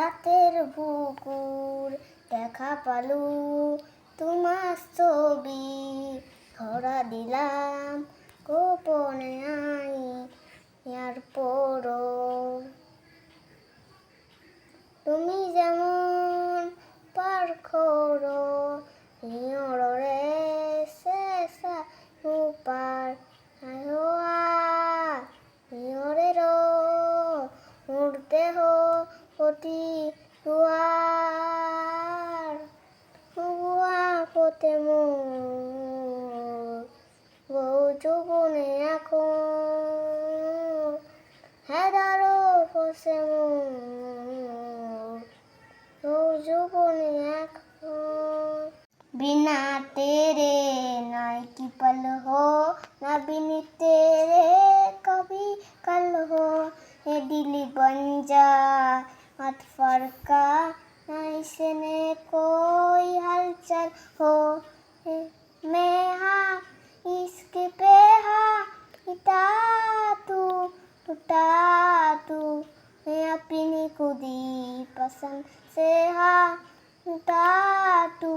রাতের বুকুর দেখা পালু তোমার ছবি ধরা দিলাম গোপনে আই ইয়ার পরো তুমি যেমন পার করো রে শেষা উপার রে রো উড়তে হো অতি দুয়ার গুয়া পথে মোর বউ যৌবনে এখন হেদারো ফসে মোর বউ যৌবনে এখন बिना तेरे नाई की पल हो ना बिन तेरे कभी कल हो ये दिल बन जा मत फरका ना इसने कोई हलचल हो मैं हाँ इसके पे हाँ इता तू टूटा तू मैं अपनी खुदी पसंद से हाँ टूटा तू